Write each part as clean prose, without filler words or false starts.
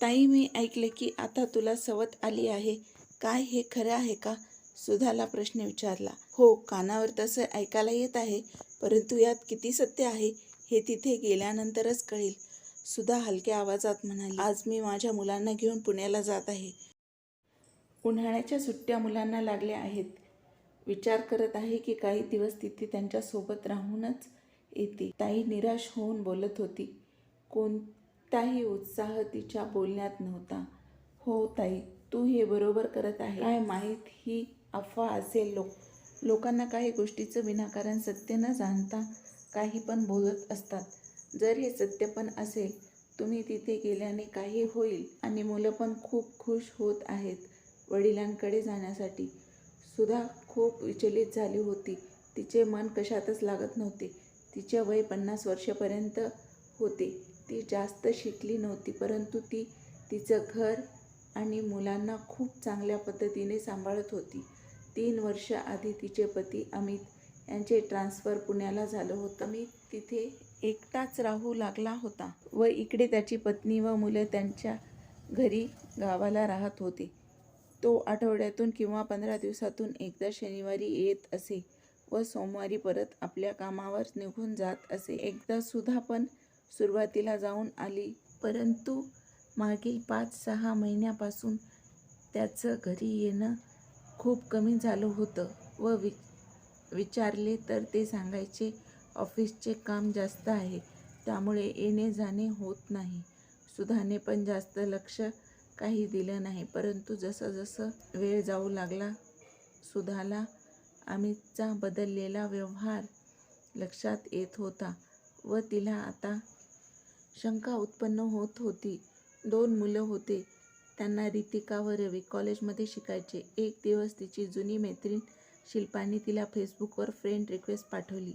ताई, मी ऐकले की आता तुला सवत आली आहे. काय हे खरं आहे का? सुधाला प्रश्न विचारला. हो, कानावर तसं ऐकायला येत आहे, परंतु यात किती सत्य आहे हे तिथे गेल्यानंतरच कळेल. सुधा हलक्या आवाजात म्हणाली, आज मी माझ्या मुलांना घेऊन पुण्याला जात आहे. उन्हाळ्याच्या सुट्ट्या मुलांना लागल्या आहेत. विचार करत आहे की काही दिवस तिथे त्यांच्यासोबत राहूनच येते. ताई निराश होऊन बोलत होती. कोणताही उत्साह तिच्या बोलण्यात नव्हता. हो ताई, तू हे बरोबर करत आहे. काय माहीत ही अफवा असेल. लोकांना काही गोष्टीचं विनाकारण सत्य न जाणता काही पण बोलत असतात. जर हे सत्य पण असेल, तुम्ही तिथे गेल्याने काही होईल आणि मुलं पण खूप खुश होत आहेत वडिलांकडे जाण्यासाठी. सुधा खूप विचलित झाली होती. तिचे मन कशातच लागत नव्हते. तिचे वय 50 वर्षापर्यंत होते. ती जास्त शिकली नव्हती, परंतु ती तिचं घर आणि मुलांना खूप चांगल्या पद्धतीने सांभाळत होती. 3 वर्ष आधी तिचे पती अमित यांचे ट्रान्सफर पुण्याला झालं होतं. अमित तिथे एकटाच राहू लागला होता व इकडे त्याची पत्नी व मुलं त्यांच्या घरी गावाला राहत होते. तो आठवड्यातून किंवा 15 दिवसातून एकदा शनिवारी येत असे व सोमवारी परत आपल्या कामावर निघून जात असे. एकदा सुधा पण सुरुवातीला जाऊन आली, परंतु मागील 5-6 महिन्यापासून त्याचं घरी येणं खूप कमी झालं होतं व विचारले तर ते सांगायचे, ऑफिसचे काम जास्त आहे, त्यामुळे येणे जाणे होत नाही. सुधाने पण जास्त लक्ष काही दिलं नाही, परंतु जसं जसं वेळ जाऊ लागला सुधाला अमितचा बदललेला व्यवहार लक्षात येत होता व तिला आता शंका उत्पन्न होत होती. 2 मुलं होते त्यांना, रितिका व रवी, कॉलेजमध्ये शिकायचे. एक दिवस तिची जुनी मैत्रीण शिल्पाने तिला फेसबुकवर फ्रेंड रिक्वेस्ट पाठवली.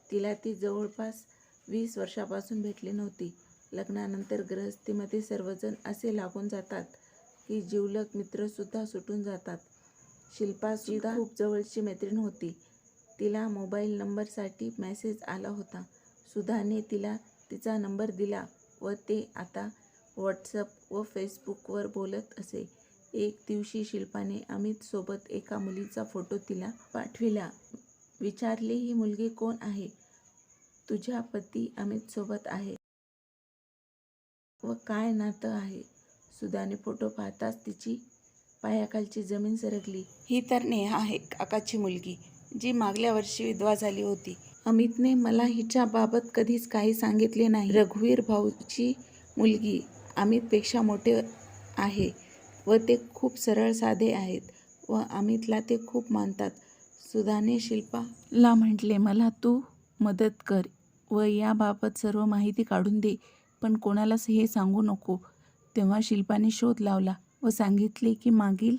तिला ती जवळपास 20 वर्षापासून भेटली नव्हती. लग्नानंतर गृहस्थीमध्ये सर्वजण असे लागून जातात की जिवलग मित्रसुद्धा सुटून जातात. शिल्पासुद्धा खूप जवळची मैत्रीण होती. तिला मोबाईल नंबरसाठी मेसेज आला होता. सुधाने तिला तिचा नंबर दिला व ते आता व्हॉट्सअप व फेसबुकवर बोलत असे. एक दिवशी शिल्पाने अमितसोबत एका मुलीचा फोटो तिला पाठविला. विचारले, ही मुलगी कोण आहे? तुझ्या पती अमितसोबत आहे. व काय नातं आहे? सुधाने फोटो पाहताच तिची पायाखालची जमीन सरकली. ही तर नेहा आहे, काकाची मुलगी, जी मागल्या वर्षी विधवा झाली होती. अमितने मला हिच्याबाबत कधीच काही सांगितले नाही. रघुवीर भाऊची मुलगी, अमितपेक्षा मोठे आहे व ते खूप सरळ साधे आहेत व अमितला ते खूप मानतात. सुधाने शिल्पाला म्हटले, मला तू मदत कर व याबाबत सर्व माहिती काढून दे, पण कोणालाच हे सांगू नको. तेव्हा शिल्पाने शोध लावला व सांगितले की मागील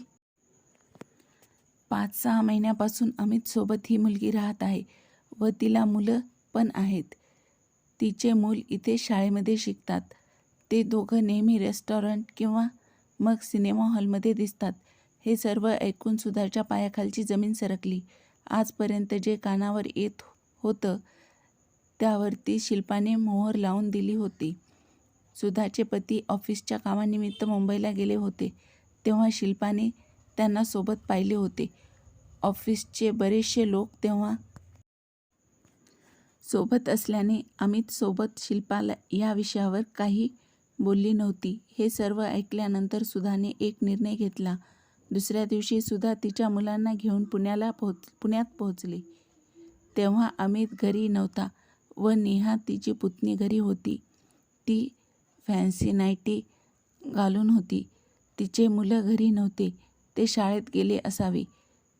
5-6 महिन्यापासून अमितसोबत ही मुलगी राहत आहे व तिला मुलं पण आहेत. तिचे मूल इथे शाळेमध्ये शिकतात. ते दोघं नेहमी रेस्टॉरंट किंवा मग सिनेमा हॉलमध्ये दिसतात. हे सर्व ऐकून सुधाच्या पायाखालची जमीन सरकली. आजपर्यंत जे कानावर येत होतं त्यावरती शिल्पाने मोहर लावून दिली होती. सुधाचे पती ऑफिसच्या कामानिमित्त मुंबईला गेले होते तेव्हा शिल्पाने त्यांना सोबत पाहिले होते. ऑफिसचे बरेचसे लोक तेव्हा सोबत असल्याने अमितसोबत शिल्पाला या विषयावर काही बोलली नव्हती. हे सर्व ऐकल्यानंतर सुधाने एक निर्णय घेतला. दुसऱ्या दिवशी सुधा तिच्या मुलांना घेऊन पुण्यात पोहोचली. तेव्हा अमित घरी नव्हता व नेहा तिची पुतणी घरी होती. ती फॅन्सी नाईटी घालून होती. तिचे मुलं घरी नव्हते, ते शाळेत गेले असावे.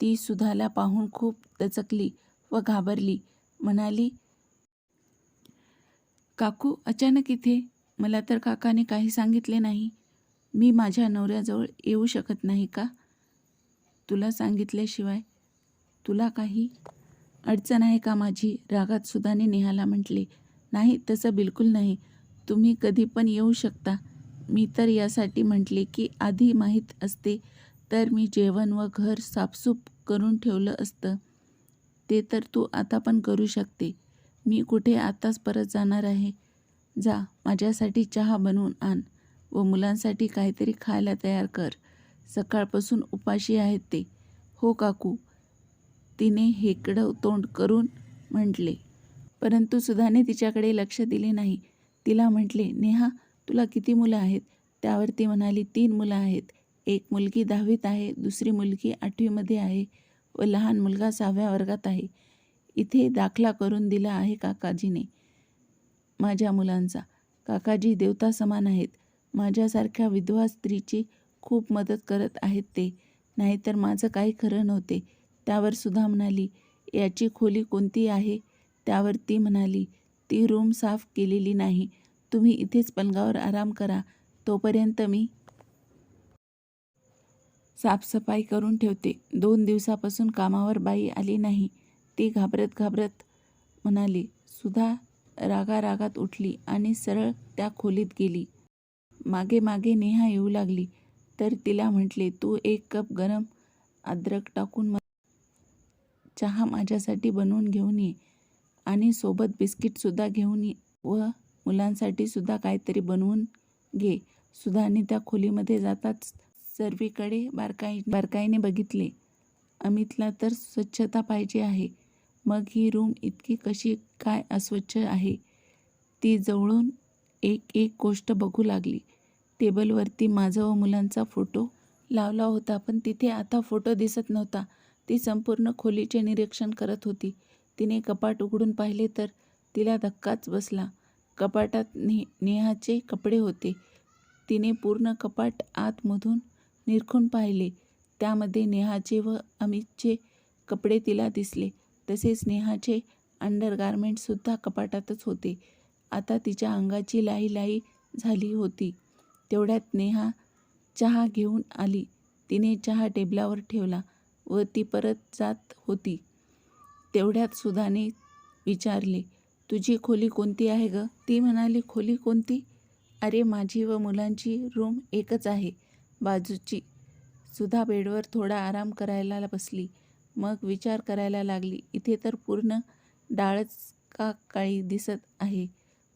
ती सुधाला पाहून खूप दचकली व घाबरली. म्हणाली, काकू अचानक इथे? मला तर काकाने काही सांगितले नाही. मी माझ्या नवऱ्याजवळ येऊ शकत नाही का? तुला सांगितल्याशिवाय? तुला काही अडचण आहे का माझी? रागात सुधाने नेहाला म्हटले, नाही, तसं बिलकुल नाही. तुम्ही कधी पण येऊ शकता. मी तर यासाठी म्हटले की आधी माहीत असते तर मी जेवण व घर साफसूफ करून ठेवलं असतं. ते तर तू आता पण करू शकते. मी कुठे आताच परत जाणार आहे. जा, माझ्यासाठी चहा बनवून आण व मुलांसाठी काहीतरी खायला तयार कर. सकाळपासून उपाशी आहेत ते. हो काकू, तिने हेकडं तोंड करून म्हटले. परंतु सुधाने तिच्याकडे लक्ष दिले नाही. तिला म्हटले, नेहा, तुला किती मुलं आहेत? त्यावर ती म्हणाली, 3 मुलं आहेत. एक मुलगी 10वीत आहे, दुसरी मुलगी 8वीमध्ये आहे व लहान मुलगा 6व्या वर्गात आहे. इथे दाखला करून दिला आहे काकाजीने माझ्या मुलांचा. काकाजी देवता समान आहेत. माझ्यासारख्या विधवा स्त्रीची खूप मदत करत आहेत ते. नाहीतर माझं काही खरं नव्हते. त्यावर सुधा म्हणाली, याची खोली कोणती आहे? त्यावर ती म्हणाली, ती रूम साफ केलेली नाही. तुम्ही इथेच पलंगावर आराम करा. तोपर्यंत मी साफसफाई करून ठेवते. 2 दिवसापासून कामावर बाई आली नाही. ती घाबरत घाबरत म्हणाली. सुधा रागारागात उठली आणि सरळ त्या खोलीत गेली. मागे मागे नेहा येऊ लागली. तर तिला म्हटले, तू 1 कप गरम अद्रक टाकून चहा माझ्यासाठी बनवून घेऊन ये आणि सोबत बिस्किटसुद्धा घेऊन ये व मुलांसाठी सुद्धा काहीतरी बनवून घे. सुधाने त्या खोलीमध्ये जाताच सर्वीकडे बारकाईने बघितले. अमितला तर स्वच्छता पाहिजे आहे. मग ही रूम इतकी कशी काय अस्वच्छ आहे? ती जवळून एक एक गोष्ट बघू लागली. टेबलवरती माझा व मुलांचा फोटो लावला होता, पण तिथे आता फोटो दिसत नव्हता. ती संपूर्ण खोलीचे निरीक्षण करत होती. तिने कपाट उघडून पाहिले तर तिला धक्काच बसला. कपाटात नेहाचे कपडे होते. तिने पूर्ण कपाट आतमधून निरखून पाहिले. त्यामध्ये नेहाचे व अमितचे कपडे तिला दिसले. तसेच नेहाचे अंडरगारमेंटसुद्धा कपाटातच होते. आता तिच्या अंगाची लाई झाली होती. तेवढ्यात नेहा चहा घेऊन आली. तिने चहा टेबलावर ठेवला व ती परत जात होती. तेवढ्यात सुधाने विचारले, तुझी खोली कोणती आहे ग? ती म्हणाली, खोली कोणती? अरे, माझी व मुलांची रूम एकच आहे, बाजूची. सुधा बेडवर थोडा आराम करायला बसली. मग विचार करायला लागली. इथे तर पूर्ण डाळच का काळी दिसत आहे.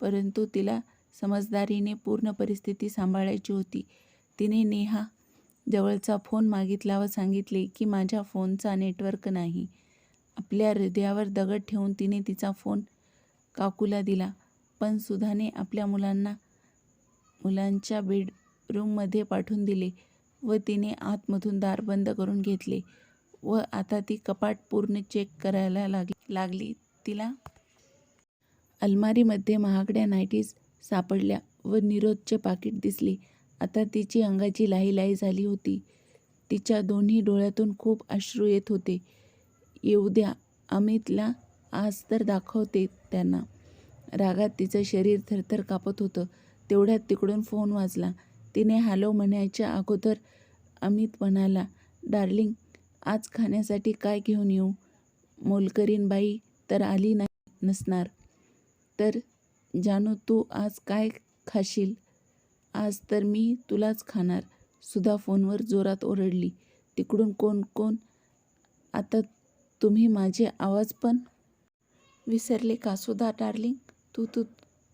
परंतु तिला समजदारीने पूर्ण परिस्थिती सांभाळायची होती. तिने नेहा जवळचा फोन मागितला व सांगितले की माझ्या फोनचा नेटवर्क नाही. आपल्या हृदयावर दगड ठेवून तिने तिचा फोन काकूला दिला. पण सुधाने आपल्या मुलांच्या बेडरूममध्ये पाठवून दिले व तिने आतमधून दार बंद करून घेतले व आता ती कपाट पूर्ण चेक करायला लागली. तिला अलमारीमध्ये महागड्या नाईटीज सापडल्या व निरोधचे पाकिट दिसले. आता तिची अंगाची लाई झाली होती. तिच्या दोन्ही डोळ्यातून खूप अश्रू येत होते. येऊ द्या, अमितला आज तर दाखवते त्यांना. रागात तिचं शरीर थरथर कापत होतं. तेवढ्यात तिकडून फोन वाजला. तिने हॅलो म्हणायच्या अगोदर अमित म्हणाला, डार्लिंग, आज खाण्यासाठी काय घेऊन येऊ? मोलकरीण बाई तर आली नसणार. तर जानू, तू आज काय खाशील? आज तर मी तुलाच खाणार. सुधा फोनवर जोरात ओरडली. तिकडून कोण? आता तुम्ही माझे आवाज पण विसरले का? सुधा डार्लिंग,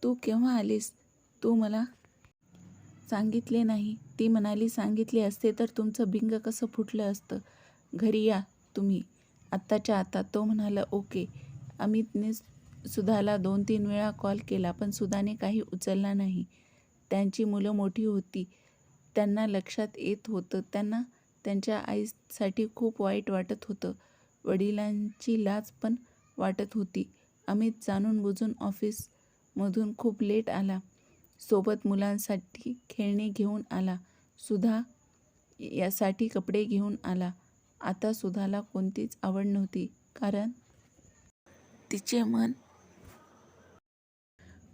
तू केव्हा आलीस? तू मला सांगितले नाही. ती म्हणाली, सांगितले असते तर तुमचं बिंग कसं फुटलं असतं. घरी या तुम्ही आत्ताच्या आता. तो म्हणाला, ओके. अमितने सुधाला 2-3 वेळा कॉल केला, पण सुधाने काही उचलला नाही. त्यांची मुलं मोठी होती. त्यांना लक्षात येत होतं. त्यांना त्यांच्या आईसाठी खूप वाईट वाटत होतं. वडिलांची लाज पण वाटत होती. अमित जाणून बुजून ऑफिसमधून खूप लेट आला. सोबत मुलांसाठी खेळणी घेऊन आला. सुधा यासाठी कपडे घेऊन आला. आता सुधाला कोणतीच आवड नव्हती, कारण तिचे मन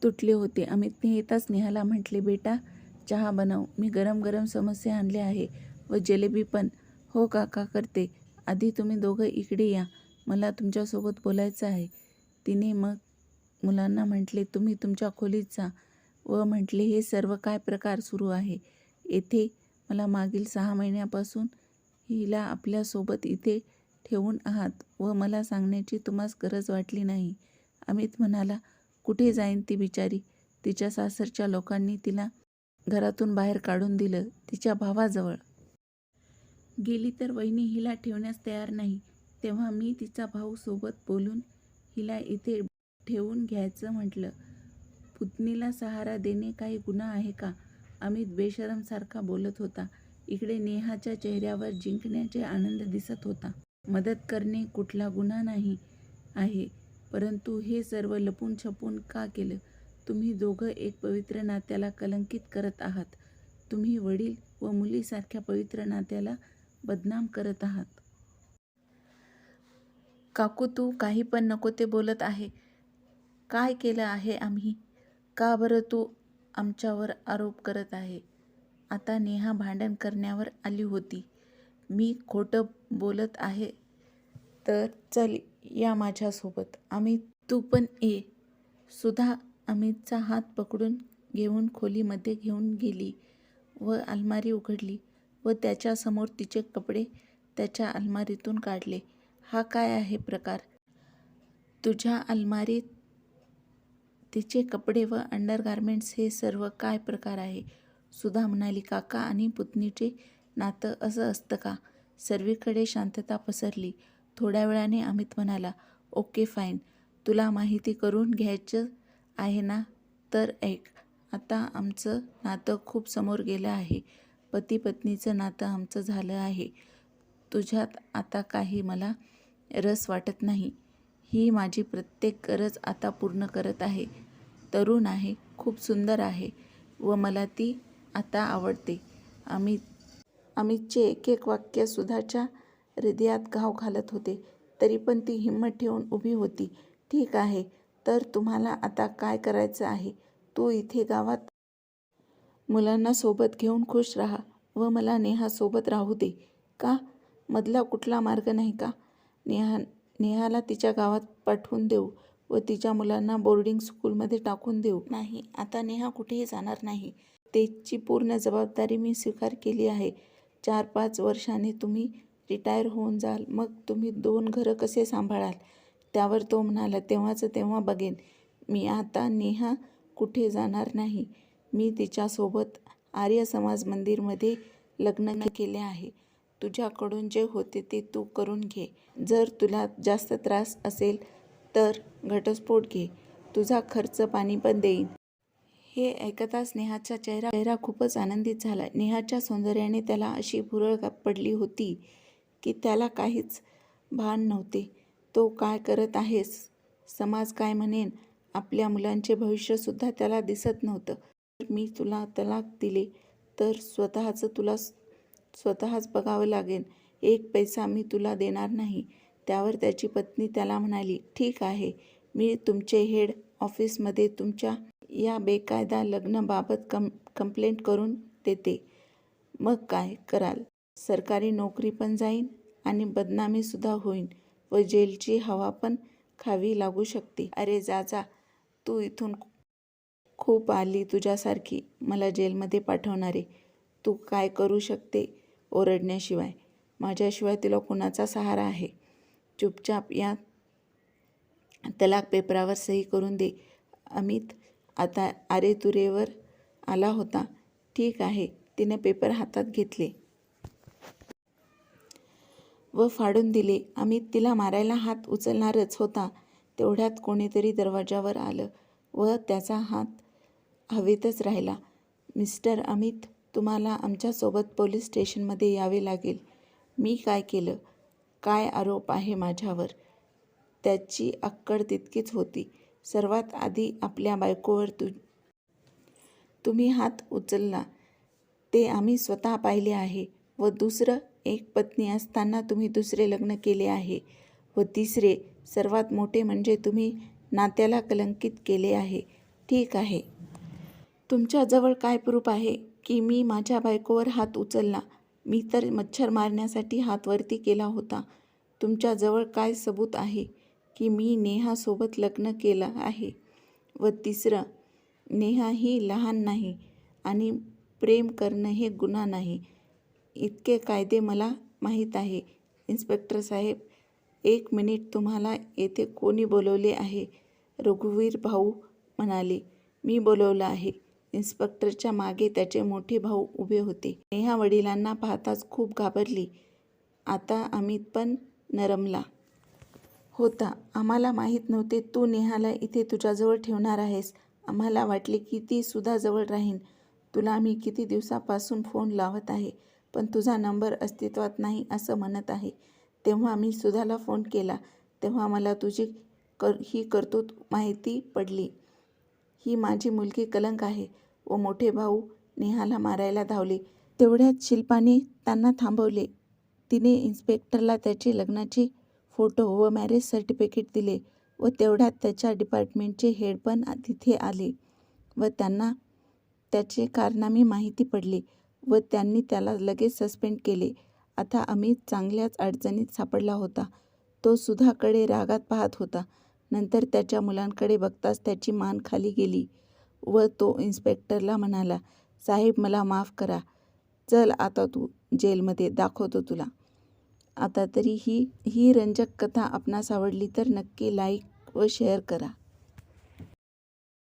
तुटले होते. अमितने येताच नेहाला म्हटले, बेटा, चहा बनव. मी गरम गरम समोसे आणले आहे व जिलेबी पण. हो काका, करते. आधी तुम्ही दोघं इकडे या, मला तुमच्यासोबत बोलायचं आहे. तिने मग मुलांना म्हटले, तुम्ही तुमच्या खोलीत जा व म्हटले, हे सर्व काय प्रकार सुरू आहे येथे? मला मागील 6 महिन्यापासून हिला आपल्यासोबत इथे ठेवून आहात व मला सांगण्याची तुम्हास गरज वाटली नाही. अमित म्हणाला, कुठे जाईन ती बिचारी? तिच्या सासरच्या लोकांनी तिला घरातून बाहेर काढून दिलं तिच्या भावाजवळ. गेली तर वहिनी हिला ठेवण्यास तयार नाही. तेव्हा मी तिचा भाऊ सोबत बोलून हिला इथे ठेवून घ्यायचं म्हटलं. पुतणीला सहारा देणे काही गुन्हा आहे का? अमित बेशरमसारखा बोलत होता. इकडे नेहाच्या चेहऱ्यावर जिंकण्याचे आनंद दिसत होता. मदत करणे कुठला गुन्हा नाही आहे, परंतु हे सर्व लपून छपून का केलं? तुम्ही दोघं एक पवित्र नात्याला कलंकित करत आहात. तुम्ही वडील व मुलीसारख्या पवित्र नात्याला बदनाम करत आहात. काकू, तू काही पण नको ते बोलत आहे. काय केलं आहे आम्ही? का बरं तू आमच्यावर आरोप करत आहे? आता नेहा भांडण करण्यावर आली होती. मी खोटं बोलत आहे तर चल या माझ्यासोबत. अमित, तू पण ये. सुधा अमितचा हात पकडून घेऊन खोलीमध्ये घेऊन गेली व अलमारी उघडली व त्याच्यासमोर तिचे कपडे त्याच्या अलमारीतून काढले. हा काय आहे प्रकार? तुझ्या अलमारीत तिचे कपडे व अंडरगार्मेंट्स, हे सर्व काय प्रकार आहे? सुधा म्हणाली. काका आणि पुतणीचे नातं असं असतं का? सर्वीकडे शांतता पसरली. थोड्या वेळाने अमित म्हणाला, ओके फाईन, तुला माहिती करून घ्यायचं आहे ना, तर ऐक. आता आमचं नातं खूप समोर गेलं आहे. पती पत्नीचं नातं आमचं झालं आहे. तुझ्यात आता काही मला रस वाटत नाही. ही माझी प्रत्येक गरज आता पूर्ण करत आहे. तरुण आहे, खूप सुंदर आहे व मला ती आता आवडते. अमितचे एक एक वाक्य सुधाच्या हृदयात घाव घालत होते. तरी पण ती हिंमत ठेवून उभी होती. ठीक आहे, तर तुम्हाला आता काय करायचं आहे? तू इथे गावात मुलांना सोबत घेऊन खुश राहा व मला नेहा सोबत राहू दे. का? मधला कुठला मार्ग नाही का? नेहाला तिच्या गावात पाठवून देऊ व तिच्या मुलांना बोर्डिंग स्कूलमध्ये टाकून देऊ. नाही, आता नेहा कुठेही जाणार नाही. त्याची पूर्ण जबाबदारी मी स्वीकार केली आहे. 4-5 वर्षांनी तुम्ही रिटायर होऊन जाल. मग तुम्ही 2 घरं कसे सांभाळाल? त्यावर तो म्हणाला, तेव्हाचं तेव्हा बघेन मी. आता नेहा कुठे जाणार नाही. मी तिच्यासोबत आर्य समाज मंदिरमध्ये लग्न केले आहे. तुझ्याकडून जे होते ते तू करून घे. जर तुला जास्त त्रास असेल तर घटस्फोट घे. तुझा खर्च पाणी पण देईन. हे ऐकताच नेहाचा चेहरा खूपच आनंदित झाला. नेहाच्या सौंदर्याने त्याला अशी भुरळ पडली होती की त्याला काहीच भान नव्हते. तो काय करत आहेस? समाज काय म्हणेन? आपल्या मुलांचे भविष्यसुद्धा त्याला दिसत नव्हतं. जर मी तुला तलाक दिले तर तुला स्वतःच बघावं लागेल. 1 पैसा मी तुला देणार नाही. त्यावर त्याची पत्नी त्याला म्हणाली, ठीक आहे, मी तुमचे हेड ऑफिसमध्ये तुमच्या या बेकायदा लग्नाबाबत कंप्लेंट करून देते. मग काय कराल? सरकारी नोकरी पण जाईन आणि बदनामीसुद्धा होईन व जेलची हवा पण खावी लागू शकते. अरे जा जा, तू इथून खूप आली तुझ्यासारखी मला जेलमध्ये पाठवणारे. तू काय करू शकते ओरडण्याशिवाय? माझ्याशिवाय तुला कुणाचा सहारा आहे? चुपचाप या तलाक पेपरावर सही करून दे. अमित आता आरेतुरेवर आला होता. ठीक आहे, तिने पेपर हातात घेतले व फाडून दिले. अमित तिला मारायला हात उचलणारच होता. तेवढ्यात कोणीतरी दरवाजावर आलं व त्याचा हात हवेतच राहिला. मिस्टर अमित, तुम्हाला आमच्यासोबत पोलीस स्टेशनमध्ये यावे लागेल. मी काय केलं? काय आरोप आहे माझ्यावर? त्याची अक्कड तितकीच होती. सर्वात आधी आपल्या बायकोवर तुम्ही हात उचलला ते आम्ही स्वतः पाहिले आहे. व दुसरं, एक पत्नी असताना तुम्ही दुसरे लग्न केले आहे. व तिसरे, सर्वात मोठे म्हणजे तुम्ही नात्याला कलंकित केले आहे. ठीक आहे, तुमच्याजवळ काय प्रूफ आहे की मी माझ्या बायकोवर हात उचलला? मी तर मच्छर मारण्यासाठी हात वरती केला होता. तुमच्याजवळ काय सबूत आहे की मी नेहासोबत लग्न केलं आहे? व तिसरं, नेहा ही लहान नाही आणि प्रेम करणं हे गुन्हा नाही. इतके कायदे मला माहीत आहे. इन्स्पेक्टर साहेब, 1 मिनिट, तुम्हाला येथे कोणी बोलवले आहे? रघुवीर भाऊ म्हणाले. मी बोलवलं आहे. इन्स्पेक्टरच्या मागे त्याचे मोठे भाऊ उभे होते. नेहा वडिलांना पाहताच खूप घाबरली. आता अमित पण नरमला होता. आम्हाला माहीत नव्हते तू नेहाला इथे तुझ्याजवळ ठेवणार आहेस. आम्हाला वाटले की ती सुद्धा जवळ राहीन. तुला मी किती दिवसापासून फोन लावत आहे, पण तुझा नंबर अस्तित्वात नाही असं म्हणत आहे. तेव्हा मी सुधाला फोन केला, तेव्हा मला तुझी ही करतूत माहिती पडली. ही माझी मुलगी कलंक आहे. व मोठे भाऊ नेहाला मारायला धावले. तेवढ्यात शिल्पाने त्यांना थांबवले. तिने इन्स्पेक्टरला त्याचे लग्नाचे फोटो व मॅरेज सर्टिफिकेट दिले व तेवढ्यात त्याच्या डिपार्टमेंटचे हेड पण तिथे आले व त्यांना त्याचे कारनामे माहिती पडले व त्यांनी त्याला लगेच सस्पेंड केले. आता अमित चांगल्याच अडचणीत सापडला होता. तो सुधाकडे रागात पाहत होता. नंतर त्याच्या मुलांकडे बघताच त्याची मान खाली गेली व तो इन्स्पेक्टरला म्हणाला, साहेब मला माफ करा. चल आता तू जेलमध्ये, दाखवतो तुला. आता तरी ही रंजक कथा आपणास आवडली तर नक्की लाईक व शेअर करा.